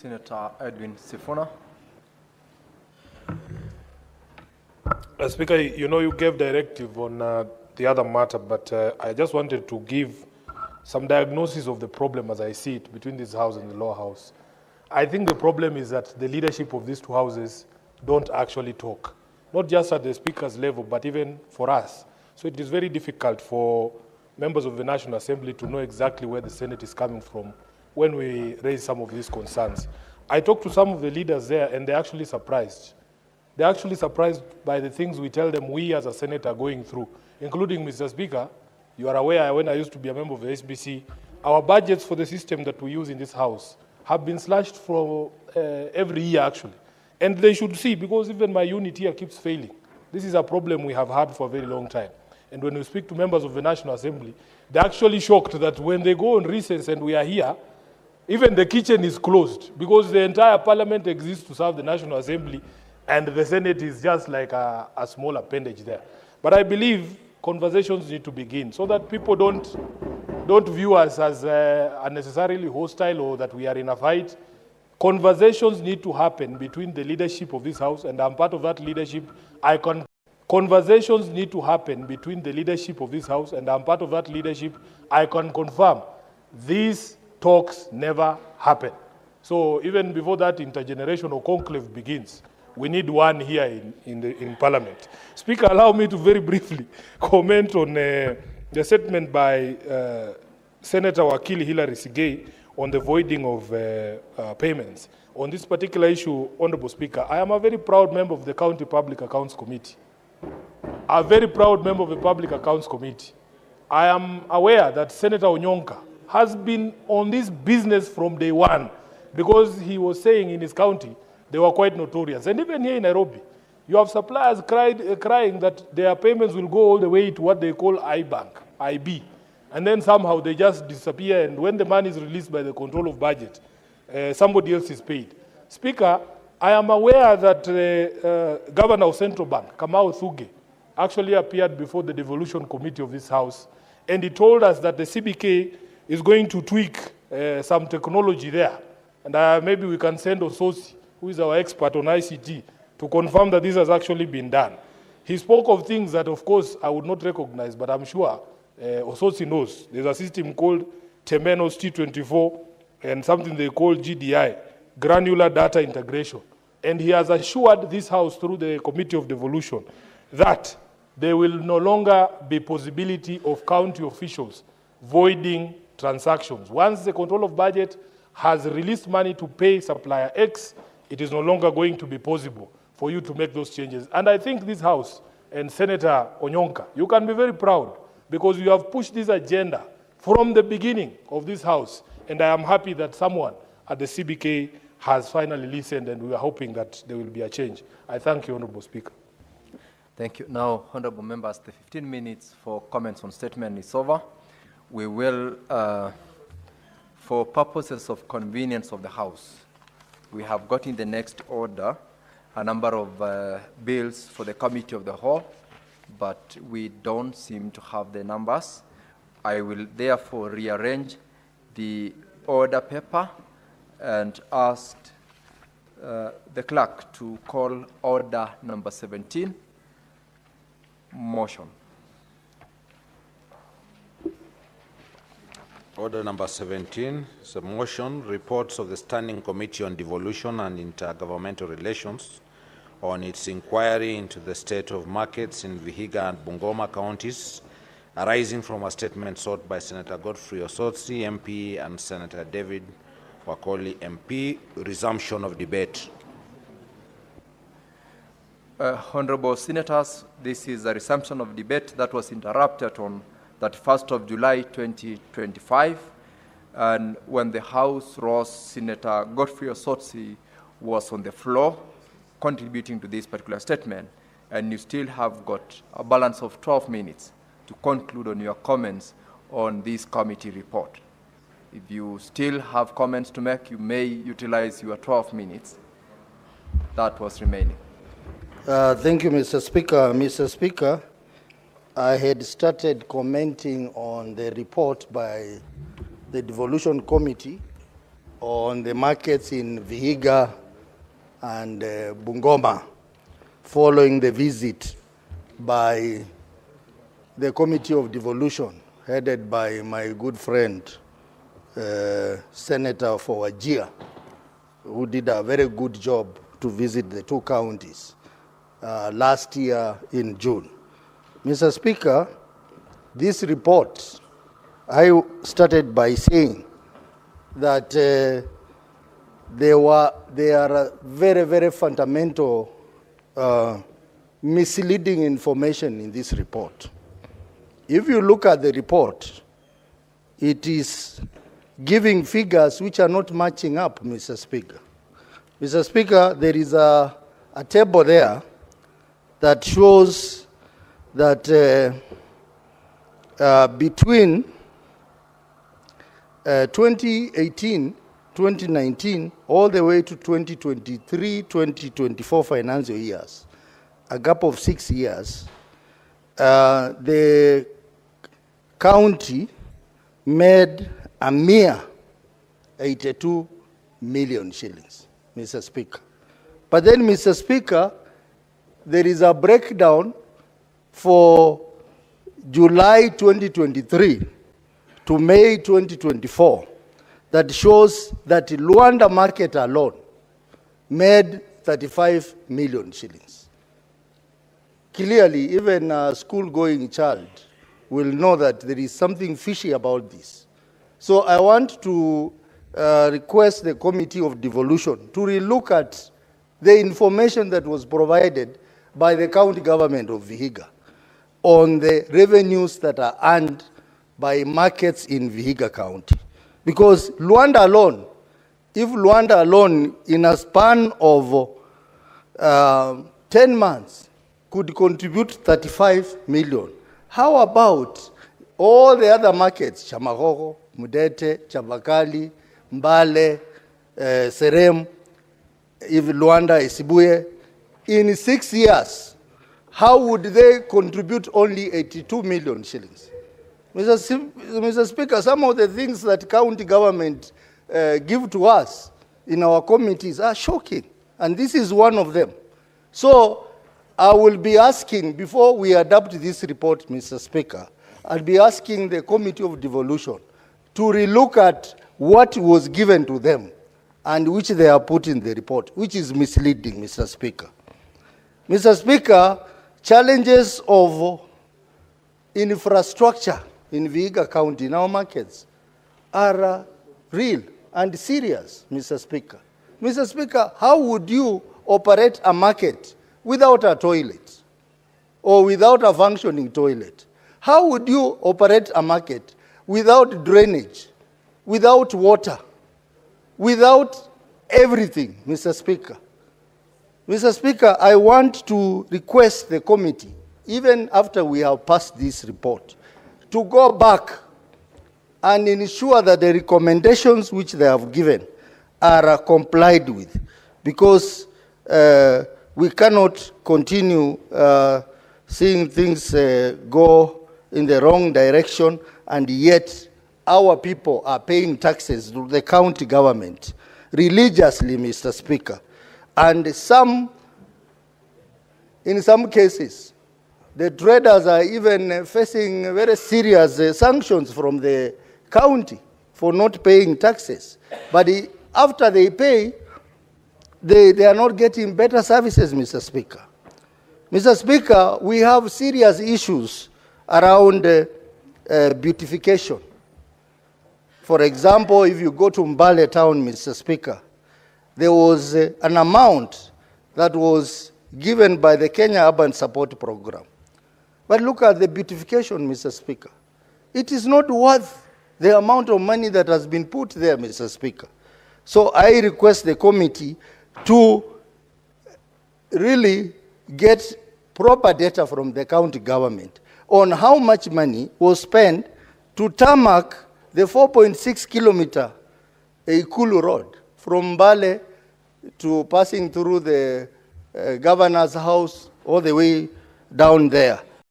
Senator Edwin Sifuna. Speaker, you gave directive on the other matter, but I just wanted to give some diagnosis of the problem as I see it between this house and the lower house. I think the problem is that the leadership of these two houses don't actually talk, not just at the speaker's level, but even for us. So it is very difficult for members of the National Assembly to know exactly where the Senate is coming from when we raise some of these concerns. I talked to some of the leaders there, and they're actually surprised. They're actually surprised by the things we tell them we as a Senate are going through, including, Mr. Speaker, you are aware when I used to be a member of the SBC, our budgets for the system that we use in this House have been slashed for every year, actually. And they should see, because even my unit here keeps failing. This is a problem we have had for a very long time. And when we speak to members of the National Assembly, they're actually shocked that when they go on recess and we are here, even the kitchen is closed, because the entire parliament exists to serve the National Assembly, and the Senate is just like a small appendage there. But I believe conversations need to begin so that people don't view us as unnecessarily hostile or that we are in a fight. Conversations need to happen between the leadership of this House, and I'm part of that leadership. Conversations need to happen between the leadership of this House, and I'm part of that leadership. I can confirm these talks never happen. So even before that intergenerational conclave begins, we need one here in Parliament. Speaker, allow me to very briefly comment on the statement by Senator Wakili Hilary Sigei on the voiding of payments. On this particular issue, Honorable Speaker, I am a very proud member of the County Public Accounts Committee. A very proud member of the Public Accounts Committee. I am aware that Senator Onyonka has been on this business from day one, because he was saying in his county they were quite notorious. And even here in Nairobi, you have suppliers crying that their payments will go all the way to what they call IB. And then somehow they just disappear, and when the money is released by the control of budget, somebody else is paid. Speaker, I am aware that Governor of Central Bank, Kamau Thuge, actually appeared before the devolution committee of this House, and he told us that the CBK is going to tweak some technology there. And maybe we can send Ososi, who is our expert on ICT, to confirm that this has actually been done. He spoke of things that, of course, I would not recognize, but I'm sure Ososi knows. There's a system called Temenos T24 and something they call GDI, Granular Data Integration. And he has assured this House through the Committee of Devolution that there will no longer be possibility of county officials voiding transactions. Once the control of budget has released money to pay supplier X, it is no longer going to be possible for you to make those changes. And I think this House and Senator Onyonka, you can be very proud, because you have pushed this agenda from the beginning of this House. And I am happy that someone at the CBK has finally listened, and we are hoping that there will be a change. I thank you, Honorable Speaker. Thank you. Now, Honorable Members, the 15 minutes for comments on statement is over. We will, for purposes of convenience of the House, we have got in the next order a number of bills for the Committee of the Whole, but we don't seem to have the numbers. I will therefore rearrange the order paper and ask the clerk to call order number 17. Motion. Order number 17 is a motion, reports of the Standing Committee on Devolution and Intergovernmental Relations on its inquiry into the state of markets in Vihiga and Bungoma counties, arising from a statement sought by Senator Godfrey Osotsi, MP, and Senator David Wakoli, MP. Resumption of debate. Honorable Senators, this is a resumption of debate that was interrupted on 31st of July 2025, and when the House rose, Senator Godfrey Osotsi was on the floor contributing to this particular statement, and you still have got a balance of 12 minutes to conclude on your comments on this committee report. If you still have comments to make, you may utilize your 12 minutes that was remaining. Thank you, Mr. Speaker. Mr. Speaker, I had started commenting on the report by the Devolution Committee on the markets in Vihiga and Bungoma following the visit by the Committee of Devolution, headed by my good friend, Senator for Wajir, who did a very good job to visit the two counties last year in June. Mr. Speaker, this report, I started by saying that there are very, very fundamental misleading information in this report. If you look at the report, it is giving figures which are not matching up, Mr. Speaker. Mr. Speaker, there is a table there that shows that between 2018, 2019, all the way to 2023, 2024 financial years, a gap of 6 years, the county made a mere 82 million shillings, Mr. Speaker. But then, Mr. Speaker, there is a breakdown for July 2023 to May 2024 that shows that Luanda market alone made 35 million shillings. Clearly, even a school-going child will know that there is something fishy about this. So I want to request the Committee of Devolution to relook at the information that was provided by the county government of Vihiga on the revenues that are earned by markets in Vihiga County. Because Luanda alone, if Luanda alone in a span of 10 months could contribute 35 million, how about all the other markets, Chamagogo, Mudete, Chavakali, Mbale, Serem, if Luanda, Isibuye, in 6 years, how would they contribute only 82 million shillings? Mr. Speaker, some of the things that county government give to us in our committees are shocking, and this is one of them. So I will be asking, before we adopt this report, Mr. Speaker, I'll be asking the Committee of Devolution to relook at what was given to them and which they are put in the report, which is misleading, Mr. Speaker. Mr. Speaker, challenges of infrastructure in Vihiga County, in our markets, are real and serious, Mr. Speaker. Mr. Speaker, how would you operate a market without a toilet or without a functioning toilet? How would you operate a market without drainage, without water, without everything, Mr. Speaker? Mr. Speaker, I want to request the committee, even after we have passed this report, to go back and ensure that the recommendations which they have given are complied with, because we cannot continue seeing things go in the wrong direction, and yet our people are paying taxes to the county government religiously, Mr. Speaker. And in some cases, the traders are even facing very serious sanctions from the county for not paying taxes. But after they pay, they are not getting better services, Mr. Speaker. Mr. Speaker, we have serious issues around beautification. For example, if you go to Mbale town, Mr. Speaker, there was an amount that was given by the Kenya Urban Support Program. But look at the beautification, Mr. Speaker. It is not worth the amount of money that has been put there, Mr. Speaker. So I request the committee to really get proper data from the county government on how much money was spent to tarmac the 4.6 kilometer Ikulu Road from Mbale to passing through the governor's house all the way down there.